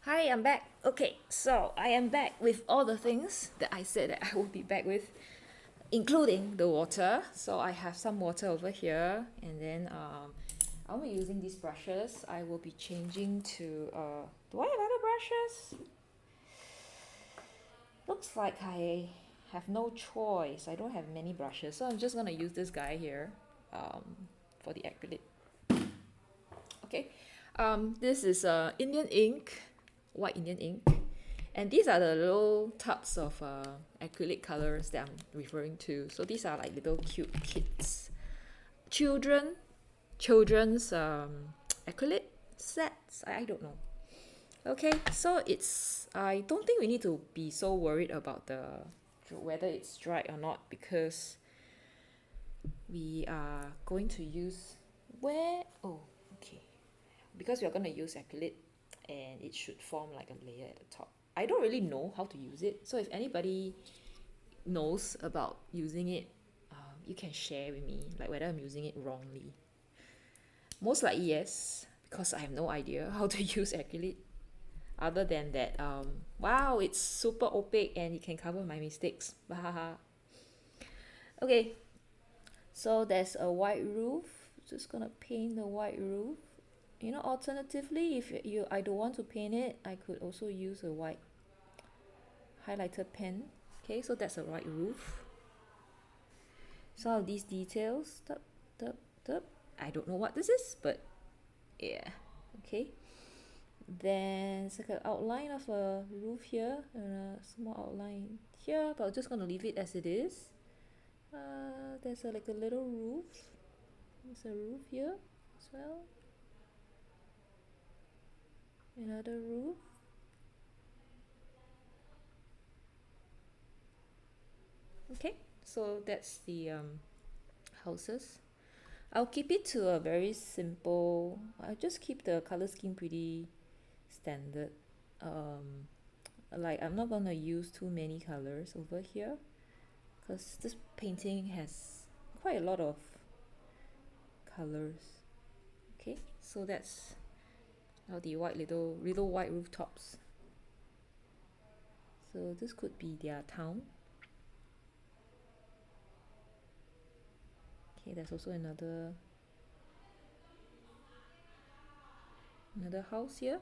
Speaker 1: Hi, I'm back. Okay, so I am back with all the things that I said that I would be back with, including the water. So I have some water over here, and then I'll be using these brushes. I will be changing to do I have other brushes? Looks like I have no choice. I don't have many brushes, so I'm just gonna use this guy here for the acrylic. Okay, this is Indian ink, white Indian ink, and these are the little tubs of acrylic colors that I'm referring to. So these are like little cute kits, children's acrylic sets. I don't know. Okay, so I don't think we need to be so worried about whether it's dry or not, because we are going to use okay, because we are going to use acrylic, and it should form like a layer at the top. I don't really know how to use it, so if anybody knows about using it, you can share with me, like whether I'm using it wrongly. Most likely yes, because I have no idea how to use acrylic, other than that wow, it's super opaque and it can cover my mistakes. Okay, so there's a white roof. Just gonna paint the white roof. You know, alternatively, if I don't want to paint it, I could also use a white highlighter pen. Okay, so that's a white roof. Some of these details, I don't know what this is, but yeah. Okay, then it's like an outline of a roof here and a small outline here, but I'm just gonna leave it as it is. There's like a little roof. There's a roof here as well. Another roof. Okay, so that's the houses. I'll keep it to a very simple. I'll just keep the color scheme pretty standard. Like I'm not gonna use too many colors over here, because this painting has quite a lot of colors. Okay, so that's now the little white rooftops. So this could be their town. Okay, there's also another house here.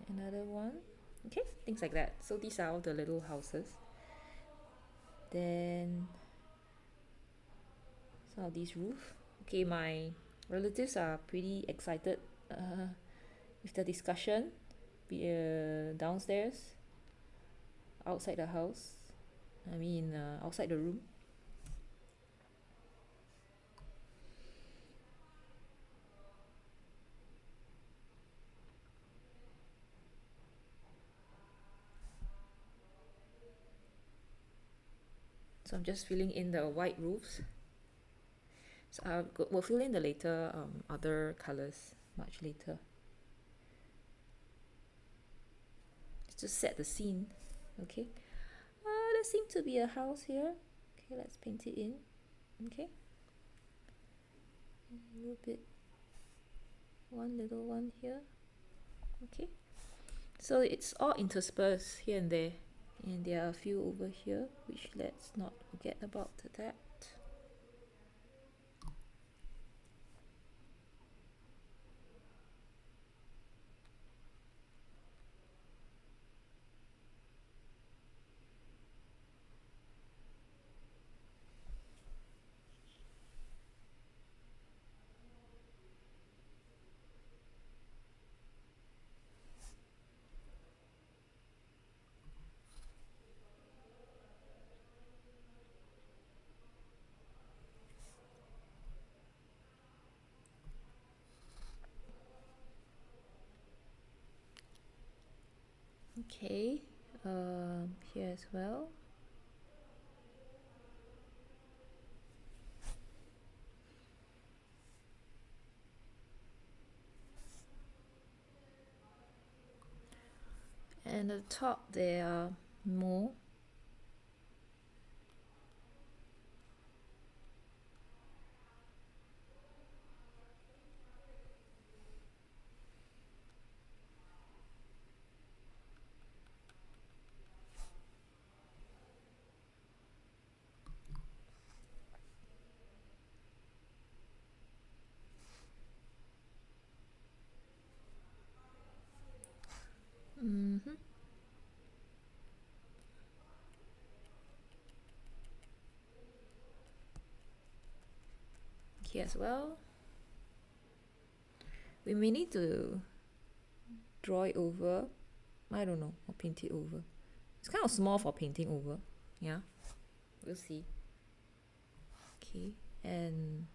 Speaker 1: Another one. Okay, things like that. So these are all the little houses. Then some of these roof. Okay, my relatives are pretty excited with the discussion downstairs, outside the house. I mean, outside the room. So I'm just filling in the white roofs. So we'll fill in the later other colors much later. Just set the scene. Okay. There seems to be a house here. Okay, let's paint it in. Okay. A little bit. One little one here. Okay. So it's all interspersed here and there. And there are a few over here, which let's not forget about that. Okay, here as well. And at the top there are more. Here as well. We may need to draw it over. I don't know, or paint it over. It's kind of small for painting over. Yeah, we'll see. Okay, and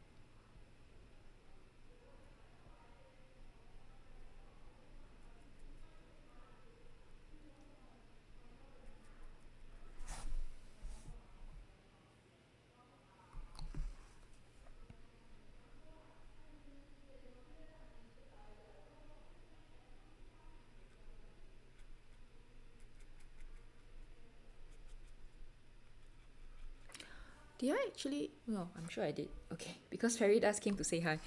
Speaker 1: did I actually? No, I'm sure I did. Okay, because Fairy Dust came to say hi.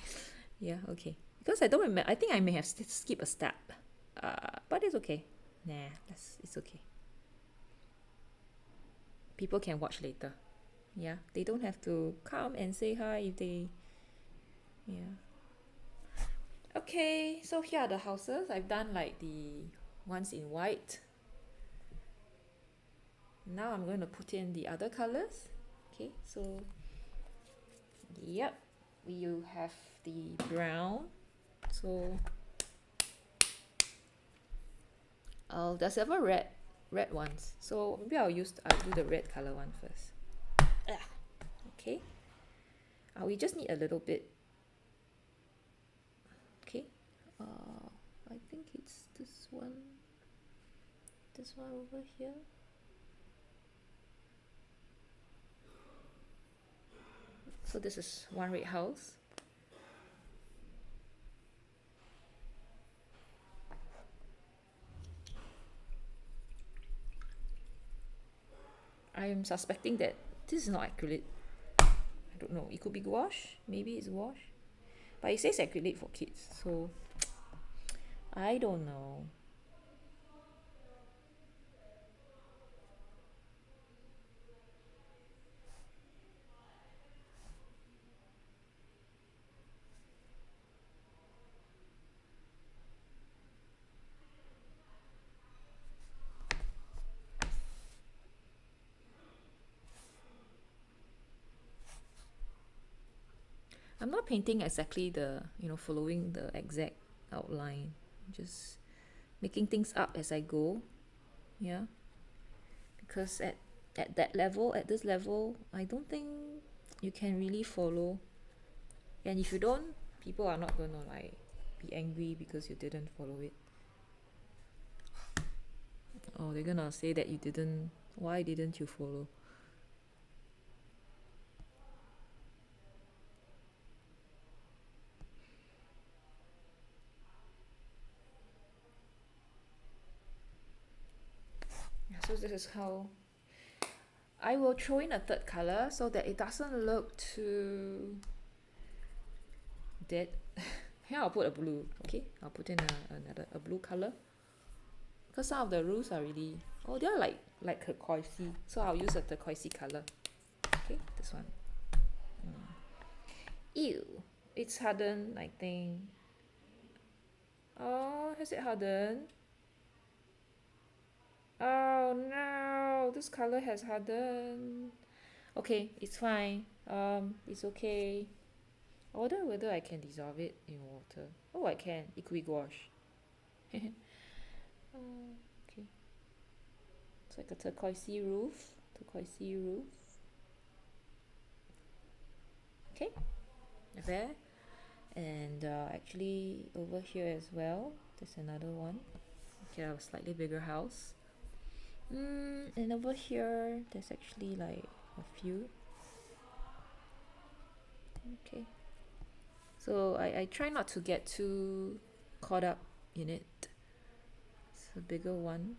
Speaker 1: Yeah, okay. Because I don't remember. I think I may have skipped a step. But it's okay. Nah, it's okay. People can watch later. Yeah, they don't have to come and say hi if they. Yeah. Okay, so here are the houses. I've done like the ones in white. Now I'm going to put in the other colors. Okay, so yep, we have the brown. So there's several red ones. So maybe I'll do the red color one first. Okay. We just need a little bit. Okay. I think it's this one over here. So this is one red house. I am suspecting that this is not acrylic. I don't know. It could be gouache. Maybe it's gouache. But it says acrylic for kids. So I don't know. I'm not painting exactly the, following the exact outline. Just making things up as I go. Yeah. Because at that level, at this level, I don't think you can really follow. And if you don't, people are not gonna like be angry because you didn't follow it. Or they're gonna say that you didn't, why didn't you follow? So this is how I will throw in a third color so that it doesn't look too dead. Here I'll put a blue, okay? I'll put in a blue color. Because some of the roofs are really, oh, they're like turquoisey. So I'll use a turquoisey color. Okay, this one. Ew, it's hardened, I think. Oh, has it hardened? Oh no, this color has hardened. Okay, it's fine. It's okay. I wonder whether I can dissolve it in water. Oh, I can. Liquid wash. Okay. It's like a turquoisey roof. Turquoisey roof. Okay. There. And actually over here as well, there's another one. Okay, a slightly bigger house. And over here, there's actually like a few. Okay. So I try not to get too caught up in it. It's a bigger one.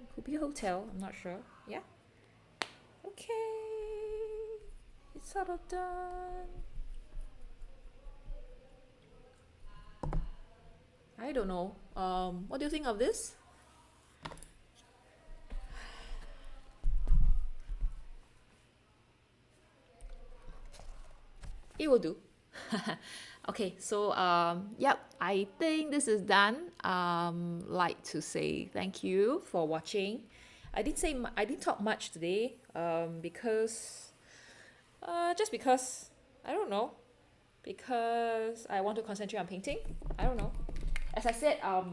Speaker 1: It could be a hotel, I'm not sure. Yeah. Okay. It's sort of done. I don't know. What do you think of this? It will do. Okay, so yep, I think this is done. Like to say thank you for watching. I didn't talk much today because just because I don't know, because I want to concentrate on painting. I don't know. As I said, I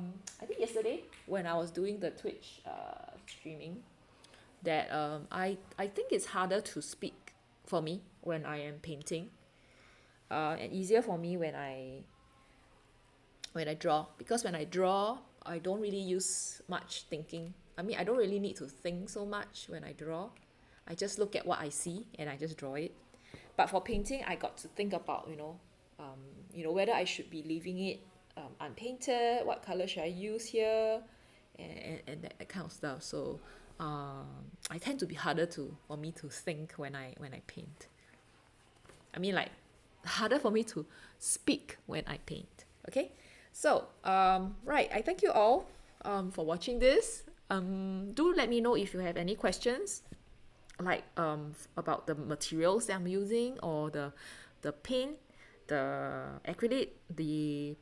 Speaker 1: think yesterday when I was doing the Twitch streaming, that I think it's harder to speak for me when I am painting. And easier for me when I draw, because when I draw I don't really use much thinking. I mean, I don't really need to think so much when I draw. I just look at what I see and I just draw it. But for painting, I got to think about whether I should be leaving it unpainted, what color should I use here, and that kind of stuff. So I tend to be harder for me to think when I paint. I mean, like, harder for me to speak when I paint. Okay, so right, I thank you all for watching this. Do let me know if you have any questions, like about the materials that I'm using, or the paint, the acrylic, the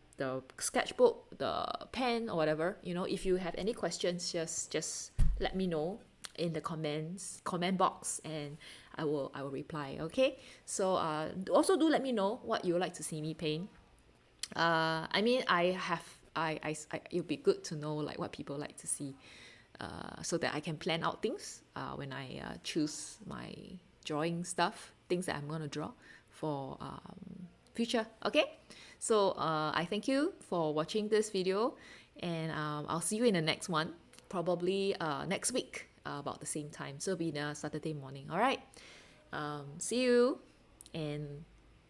Speaker 1: sketchbook, the pen, or whatever. If you have any questions, just let me know in the comment box, and I will reply. Okay, so also do let me know what you would like to see me paint. I mean, it'll be good to know like what people like to see, so that I can plan out things when I choose my drawing stuff, things that I'm gonna draw for future. Okay, so I thank you for watching this video, and I'll see you in the next one, probably next week, about the same time. So it'll be Saturday morning. All right, see you, and